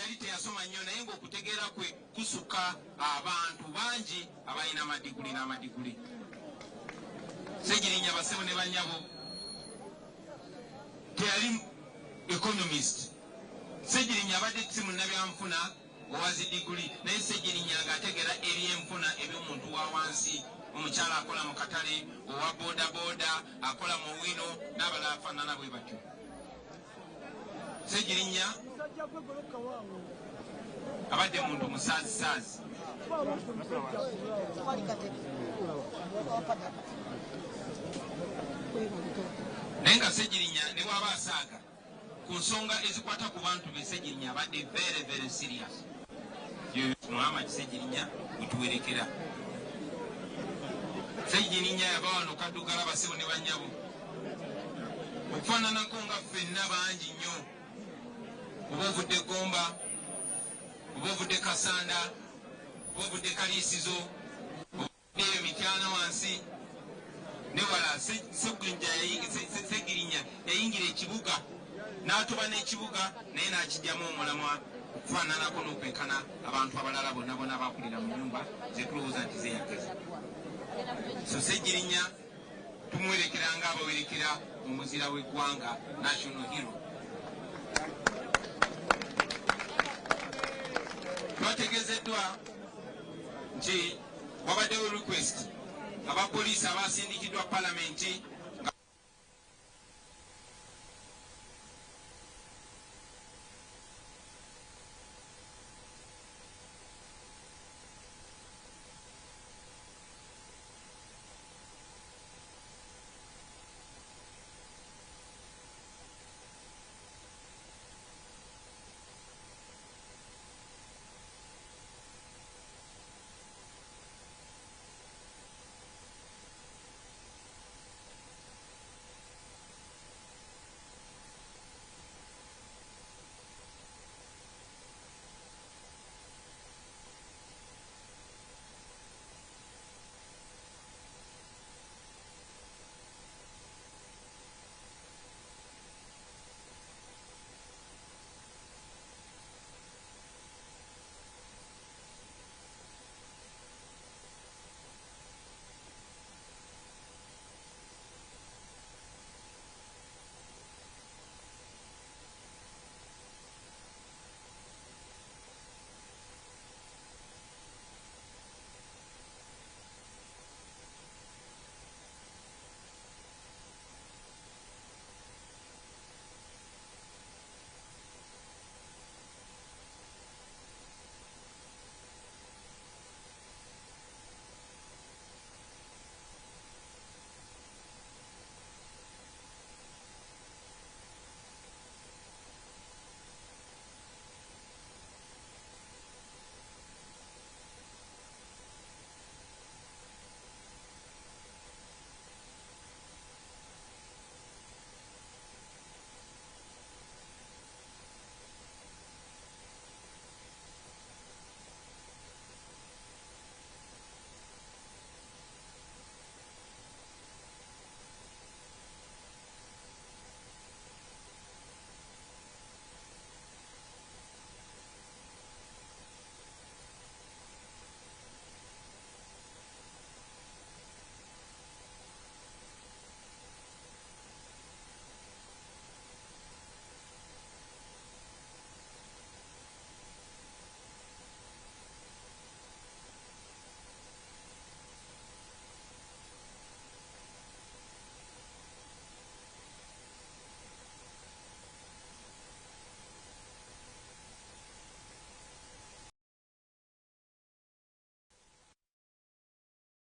yali teyasoma nnyo naye ng'okutegeera kwe kusuka abantu bangi abalina amadiguli n'amadiguli. Ssegirinya basebo ne bannyabo teyali economist. Ssegirinya abadde si munnabyanfuna owazi diguli naye Ssegirinya ng'ategeera ebyenfuna eby'omuntu wa wansi, omukyala akola mu katale, owa boodabooda akola mu wino n'abalala afaanana bwe batyo. Ssegirinya abadde muntu musaazisaazi. Naye nga Ssegirinya ne bw'aba asaaga ku nsonga ezikwata ku bantu be, Ssegirinya abadde very very serious. Muhammad Ssegirinya wetuwerekera. Ssegirinya yava wano Kaddugala basebo ne bannyabo okufaananako nga ffenna bangi nnyo. Oba ovudde Gomba, oba ovudde Kasanda, oba ovudde Kaliisizo, ovudde Mityana wansi ne wala. Ssegirinya yayingira ekibuga n'atoba n'ekibuga naye n'akijjamu omulamwa okufaananako n'okwenkana abantu abalala bonna bonna abakulira mu nnyumba zetulowooza nti zeyageza. So Ssegirinya tumuwerekera ng'abawerekera omuzira w'eggwanga, national hero. Twategezeddwa nti wabaddewo request abapoliisi abasindikiddwa palamenti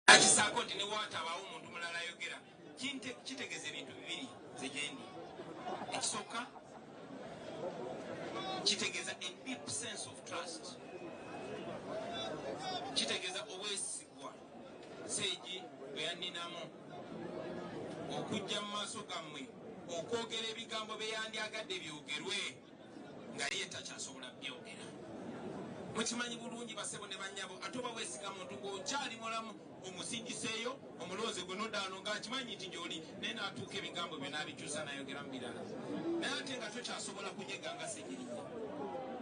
akisaako nti ne watabaawo omuntu mulala ayogera kitegeeza ebintu bibiri zegendi. Ekisooka kitegeeza a deep sense of trust, kitegeeza obwesigwa Seegi bwe yanninamu okujja mu maaso gammwe okwogera ebigambo bye yandyagadde byogerwe nga ye takyasobola byogera. Mukimanyi bulungi basebo ne bannyabo ate oba weesiga muntu ng'okyali mulamu omusindiseeyo omulowooze gwe n'oddaano ng'akimanyi nti gy'oli naye n'atuuka ebigambo bye n'abikyusa n'ayogera mu birala naye ate nga tokyasobola kunyega nga Ssegirinya.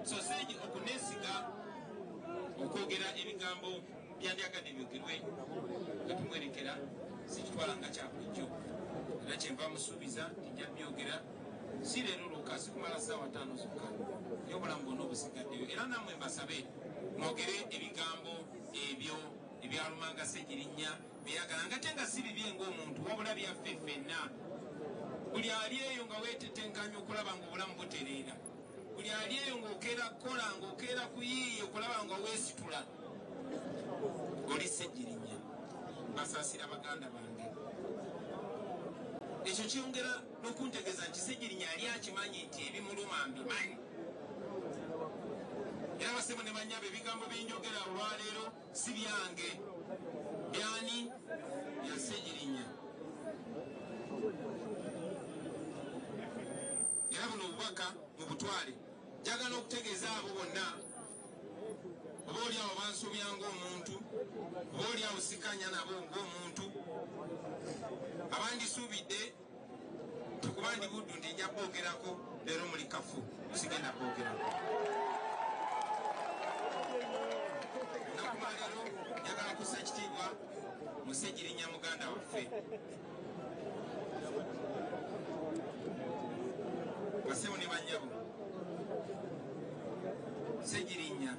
So Seegi okwogera ebigambo byandyagadde byogerwe nga tumwerekera sikitwala nga kyabulijjo era kyenva musuubiza tijja byogera si leero lukka sikumala ssaawa 5 zokka y'obulamu bwonna obusigaddeyo era nammwe mbasabe mwogere ebigambo ebyo ebyalumanga Ssegirinnya byeyagala ngate nga si bibye ng'omuntu wabula byaffe ffenna buli ali eyo nga weetetenkanya okulaba ng'obulamu butereera buli ali eyo ng'okeera kukola ng'okeera kuyiiya okulaba nga weesitula oli Ssegirinnya basaasira baganda bange ekyo kyongera n'okuntegeeza nti Ssegirinnya yali akimanyi nti ebimuluma mbimanyi era basebo ne bannyabo ebigambo byenjogera olwaleero si byange byani bya Ssegirinnya era buno obubaka mu butwale njagala okutegeeza abo bonna oba oli awo bansubya ng'omuntu oba oli awo sikanya nabo ng'omuntu abandisuubidde tekuba ndi buddu ndi nja boogerako leero muli kafu sigenda boogerako nakumalero njagala kussa kitiibwa mu Ssegirinnya muganda waffe basebo ne bannyabo Ssegirinnya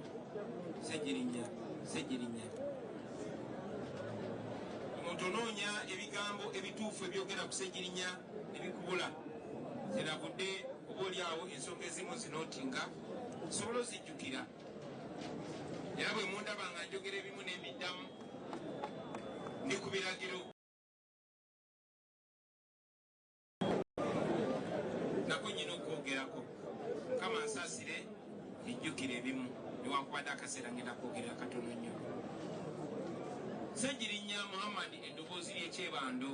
omuntu onoonya ebigambo ebituufu ebyogera ku Ssegirinnya nebikubula zirabudde oba oli awo ensonga ezimu zinootinga sobola ozijjukira era bwe mundaba nga njogera ebimu n'embiddamu ndi ku biragiro nako nnyina okwogerako mukama nsaasire ejjukira ebimu newankubadde akaseera ngenda kwogerera katono nnyo Ssegirinnya Muhammad eddoboozi ly'ekyebando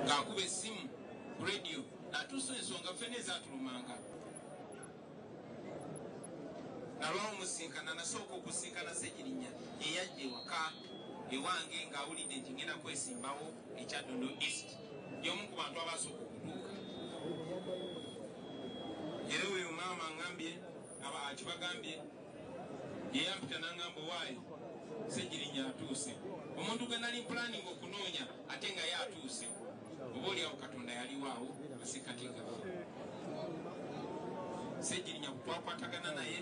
ng'akuba essimu ku rediyo n'atuusa ensonga ffene ezaatulumanga nalwawo musinkana nasooka okusinkana Ssegirinnya yeyajja ewaka ewange ng'awulidde nti ngenda kwesimbawo ekyaddondo east y'omu ku bantu abasooka okutuuka era oyo maama ngambye kibagambye yeyampita n'angamba owaayo Ssegirinnya atuuse omuntu gwe nali mpulaninga okunoonya ate nga ye atuuse oba oliawo Katonda yaliwaawo asekatigafu Ssegirinnya twakwatagana naye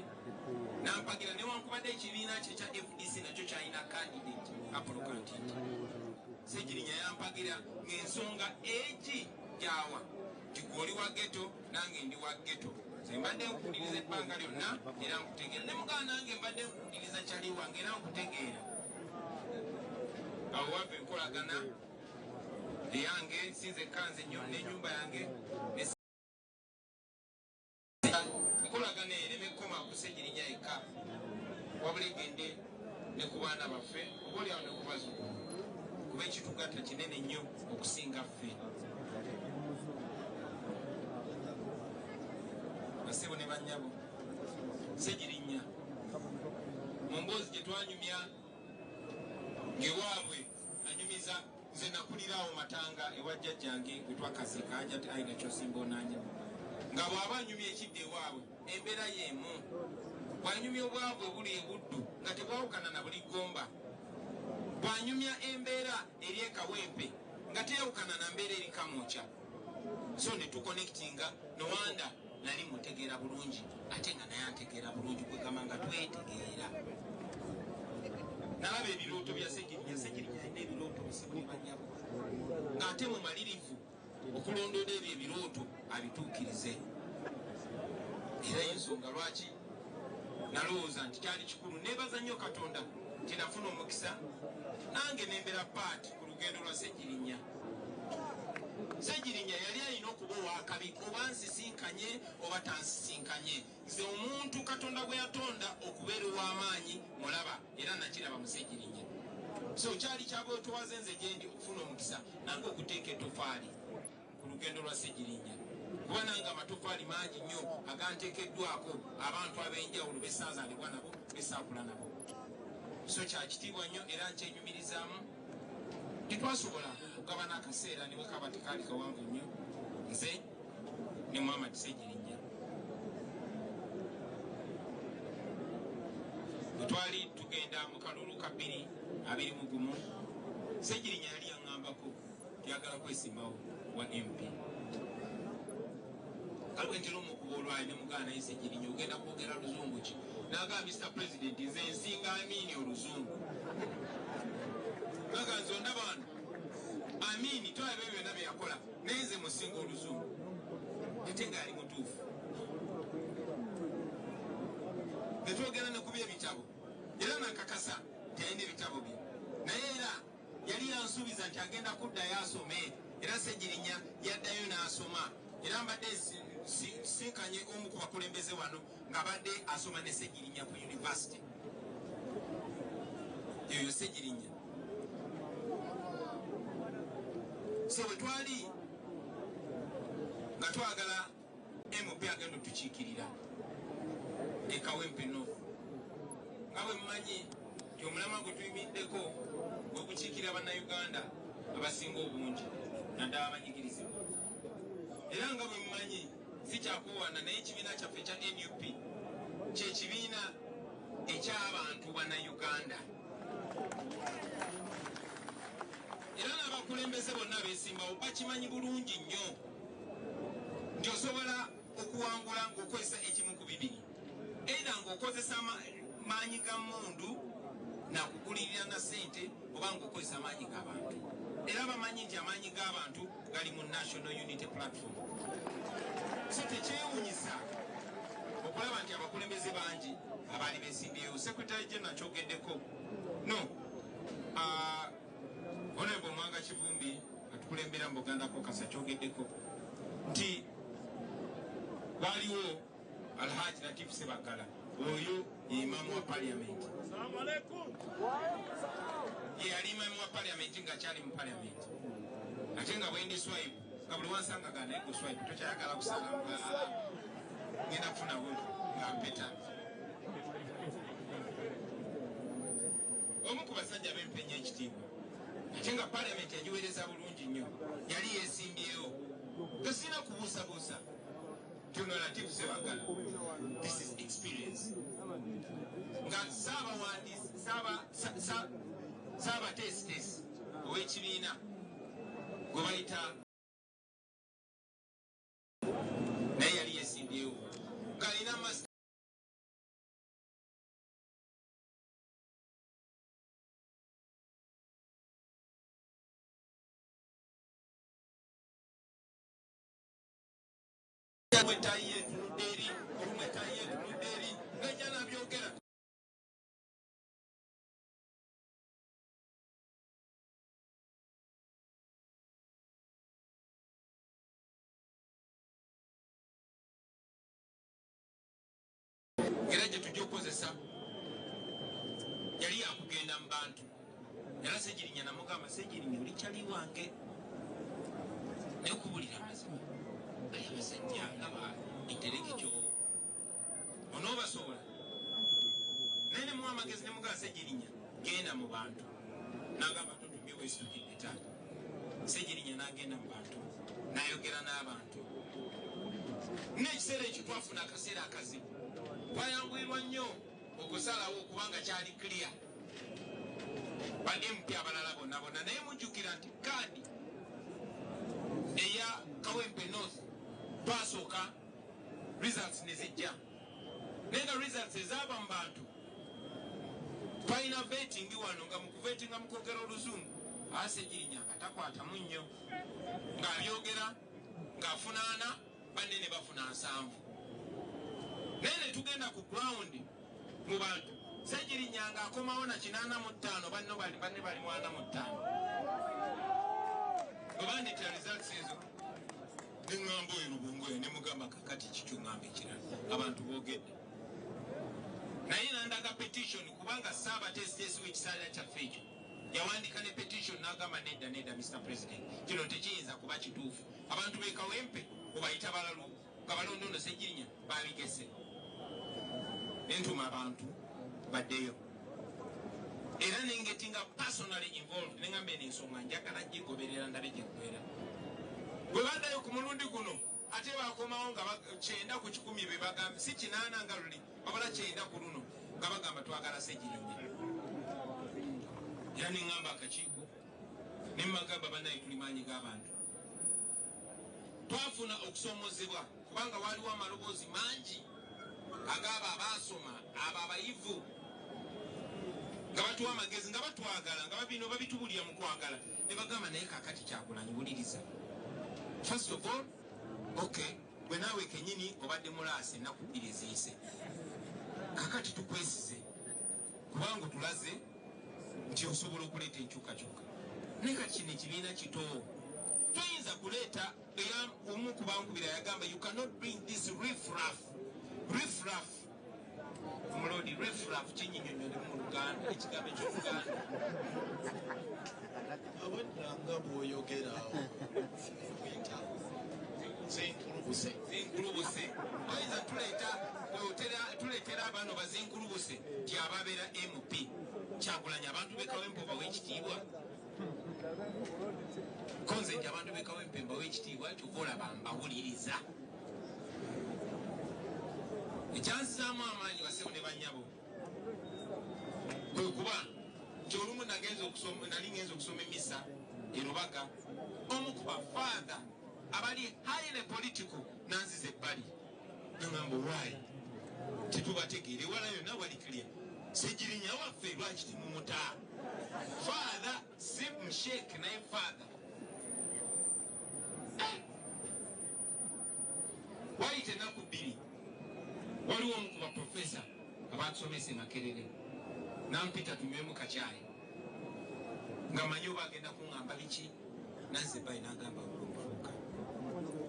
nampagira newankubadde ekibiina kye kya FDC nakyo kyalina candidate Apollo Kantindi Ssegirinnya yampagira ng'ensonga egi gyawa tigwoli wa ghetto nange ndi wa ghetto mbadde nkudiriza ebbanga lyonna era nkutegeera ne mugana nange mbadde nkudiriza kyali wange era nkutegeera awo wava enkolagana eyange sinze kanze nnyo n'ennyumba yange enkolagana ereme kkoma ku Ssegirinnya yekka wabula egende ne ku baana baffe oba oliawo ne ku bazzukulu kuba ekitugatta kinene nnyo okusinga ffe basebo ne bannyabo Ssegirinnya mu mboozi gye twanyumya ng'ewaabwe anyumiza nze nakuliraawo Matanga ewa jjajjange gwe twakasiika ajja ayina kyosimba onaanya nga bw'aba anyumya ekidde ewaabwe embeera y'emu bw'anyumya obwabwe buli ebuddu nga tebwawukana na buli ggomba bw'anyumya embeera eri ekawempe nga teyawukana na mbeera eri kamwokya so ne tuconnectinga nowanda nali mutegeera bulungi ate nga naye antegeera bulungi kwegamba nga twetegeera nalaba ebirooto bya Ssegirinnya alina ebirooto bisebo bannyabo ng'ate mu malirivu okulondoola ebyo ebirooto abituukirize era ensonga lwaki nalowooza nti kyali kikulu neebaza nnyo Katonda nti nafuna omukisa nange nembeera paati ku lugendo lwa Ssegirinnya Ssegirinnya yali alina okuba owakabi oba nsisinkanye oba tansisinkanye nze omuntu Katonda gwe yatonda okubeera ow'amaanyi mulaba era nakiraba mu Ssegirinnya so kyali kyabwetowaze nze gye ndi okufuna omukisa nange okuteeka ettofaali ku lugendo lwa Ssegirinnya kuba nange amatofaali mangi nnyo aganteekeddwako abantu ab'enjawulo besaazaalibwa nabo besaakula nabo so kyakitiibwa nnyo era nkyenyumirizaamu tetwasobola okugabana akaseera ne bwe kaba tekaali kawanvu nnyo nze ne Muhammad Ssegirinya. Twali tugenda mu kalulu ka 2021 Ssegirinya yali yaŋŋambako tyagala kwesimbawo wa MP. Kaliwe ntera omukuba olwayi ne mugana naye Ssegirinya ogenda kwogera luzungu ki? N'agamba Mr. President nze nsinga Amini oluzungu. Naga nze ondaba wano Amini twalaba ebyo byonna bye yakola naye nze musinga oluzungu. Ate ng'ali mutuufu. Ne twogera ne ku by'ebitabo era nakakasa teyina ebitabo bye naye era yali yansuubiza nti agenda kuddayo asome era Ssegirinya yaddayo n'asoma era mbadde sinkanye omu ku bakulembeze wano ng'abadde asoma ne Ssegirinya ku university. Eyo Ssegirinya. So bwe twali nga twagala MP agenda otukiikirira e Kawempe North nga bwe mmanyi nti omulamwa gwe tuyimiddeko gwe gukiikirira bannayuganda abasinga obungi naddala abanyigirizibwa era nga bwe mmanyi si kyakuwaana naye ekibiina kyaffe kya NUP kyekibiina eky'abantu bannayuganda era n'abakulembeze bonna beesimbawo bakimanyi bulungi nnyo nti osobola okuwangula ng'okozesa ekimu ku bibiri era ng'okozesa maanyi ga mmundu nakugulirira na ssente oba ng'okozesa maanyi g'abantu era bamanyi nti amaanyi g'abantu gali mu National Unity Platform. So tekyewunyisa okulaba nti abakulembeze bangi abaali beesimbyewo Secretary General kyogeddeko no Honorable Mwanga Kivumbi atukulembera mu Buganda Caucus kyogeddeko nti waliwo Alhaji Latif Sebagala oyo ye imamu wa parliament. Ye ali imamu wa parliament nga kyali mu parliament ate nga bwendi swipe nga buli wansanga gana ego swipe tokyayagala kusala ngenda kufuna wulu nga mpeta omu ku basajja b'empenya ekitiibwa ate nga parliament yagiweereza bulungi nnyo yali yeesimbyewo tosina kubuusabuusa Tuno Latif Sebagala. This is experience. Nga saba testes ow'ekibiina gwe bayita naye yali yeesimbyewo ng'alina mwetaye tunuderi olumwetaye tunuderi ngajana byogera era gye tujja okukozesa yali yakugenda mu bantu era Ssegirinya namugamba Ssegirinya oli kyali wange naye okubulira amazima ali abasajja ngaba entereke kyo onoobasobola naye ne muwa amagezi ne mugaa Ssegirinya genda mu bantu n'agamba totumye weesitukidde taata Ssegirinya n'agenda mu bantu n'ayogera n'abantu n'ekiseera ekyo twafuna akaseera akazibu twayanguyirwa nnyo okusalawo okubanga kyali clear ba MP abalala bonna bonna naye mujjukira nti kaadi eya Kawempe North twasooka results ne zijja naye nga results ezaaba mu bantu twalina vetting wano nga mukuvetinga mukwogera oluzungu Ssegirinya nga takwatamu nnyo ng'abyogera ng'afunaana banne ne bafuna 7 naye ne tugenda ku ground mu bantu Ssegirinya ng'akomawo na 85 banne bali 45 obandikira results ezo neŋŋamba oyo lubungoyo ne mugamba kakati kikyo ŋŋamba ekirala abantu boogedde naye nandaga petition kubanga saabatesitesi w'ekisaala kyaffe ekyo yawandika ne petition n'agamba nedda Mr. President kino tekiyinza kuba kituufu abantu b'e Kawempe obayita balalu nga balondono Ssegirinya babigese nentuma abantu baddeyo era nengetinga personally involved neŋŋamba eno ensonga njagala gigoberera ndabe gyeggwera bwe baddayo ku mulundi guno ate bakomawo nga 9 ku 10 be bagamba si 8 nga luli wabula 9 ku luno nga bagamba twagala Ssegirinya. Era ne ŋŋamba akakiiko ne mmagamba bannaye tuli maanyi g'abantu. Twafuna okusoomozebwa kubanga waliwo amaloboozi mangi ag'abo abaasoma abo abayivu nga batuwa amagezi nga batwagala nga babino babitubulira mu kwagala ne bagamba naye kaakati Kyagulanyi wuliriza. First of all, okay, gwe naawe kennyini obadde mulaasa ennaku 2 eziyise. Kaakati tukwesize kubanga tulaze nti osobola okuleeta enkyukakyuka. Naye kati kino ekibiina kito toyinza kuleeta era omu ku bankubira yagamba you cannot bring this riffraff mulodi riffraff kinyinyonyole mu Luganda ekigambo eky'Oluganda abadanga bw'oyogera zinkulubuse oyinza tuleetera abano bazinkulubuse ti ababeera MP Kyagulanyi abantu bekawempe obawa ekitiibwa konze nti abantu bekawempe mbawa ekitiibwa kyova olaba mbawuliriza. Ekyansizaamu amaanyi basewo ne bannyabo kwe kuba nti olumu nali ngenza okusoma emisa e Rubaga omu ku bafaatha abali highly political nanziza ebbali nangamba olwayi tetubategeere wala yonna wali clear. Ssegirinya waffe lwaki timumuta faatha si musheeke naye faatha wayita ennaku 2 waliwo omu ku baprofesa abatusomesa e Makerere nampita tunywemu kacaayi nga manyi oba agenda kuŋŋamba biki nazze ebbali n'agamba obufuuka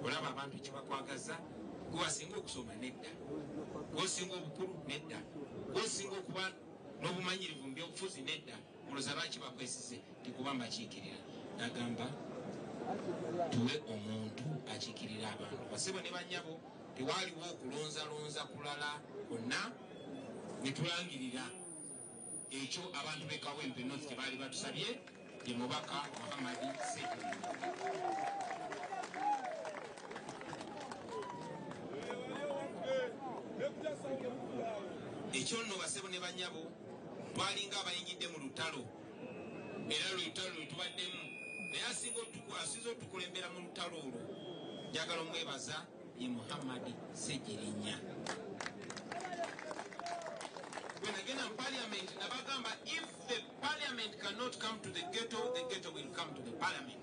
olaba abantu kibakwagaza gwe wasinga okusoma nedda gwosinga obukulu nedda gwosinga okuba n'obumanyirivu mu byobufuzi nedda olowooza lwaki bakwesize tikuba mbakiikirira. Nagamba tuwe omuntu akiikirira abantu. Basebo ne bannyabo tewaliwo okulonzalonza kulala kwonna ne tulangirira ekyo abantu b'e Kawempe North kye baali batusabye ye mubaka Muhammad Ssegirinya. Ekyo nno basebo ne bannyabo twalinga abayingidde mu lutalo era lutalo lwe tubaddemu naye asinza otukulembera mu lutalo olwo njagala omwebaza ye Muhammad Ssegirinya. When I get in parliament, nabagamba if the parliament cannot come to the ghetto will come to the parliament.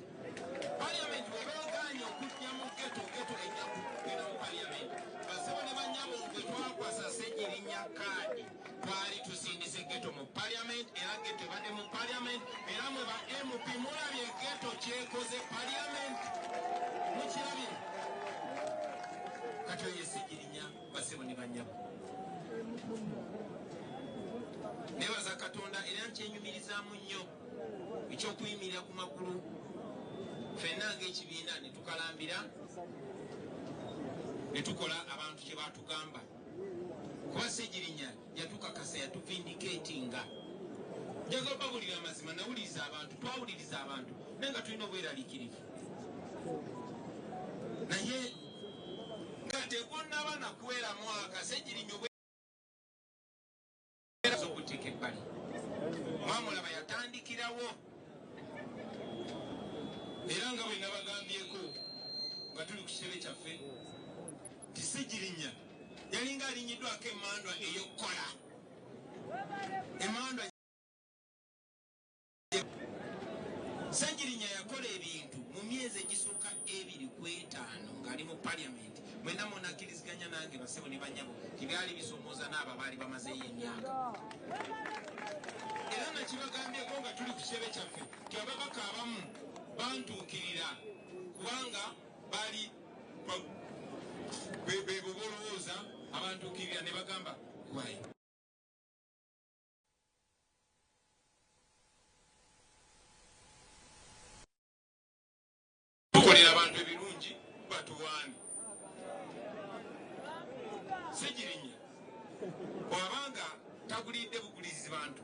Parliament webeganya okujja mu ghetto ejja kugenda mu parliament. Basebo ne bannyabo gwe twakwasa Ssegirinya kaadi twali tusindise ghetto mu parliament era ghetto ebadde mu parliament era mwe ba MP mulabye ghetto kyekoze parliament mukirabye. Kati oyo Ssegirinya basebo ne bannyabo. Nebaza Katonda era nkyenyumirizaamu nnyo ekyokuyimirira ku magulu ffenna ng'ekibiina ne tukalambira ne tukola abantu kye baatugamba kuba Ssegirinya yatukakasa yatuvindikeetinga. Njagala obabulira amazima nawuliriza abantu twawuliriza abantu naye nga tulina obweraliikirivu naye nga tegunnaba nakuwera mwaka Ssegirinya okuteeka ebbali mwamulaba yatandikirawo era nga bwe nabagambyeko nga tuli ku kitebe kyaffe ti Ssegirinya yalinga alinyiddwako emmandwa ey'okukola emmandwa. Ssegirinya yakola ebintu mu myezi egisooka 2 ku 5 ng'ali mu parliament. Mwenna munakkiriziganya nange basebo ne bannyabo tibyali bisomooza n'abo baali bamazeeyo emyaka era nakibagambyeko nga tuli ku kitebe kyaffe ti ababaka abamu bantuukirira kubanga baali bebo bolowooza abantuukirira ne bagamba wayi tukolera abantu ebirungi batuwaani. Ssegirinya bw'abanga tagulidde bugulizi bantu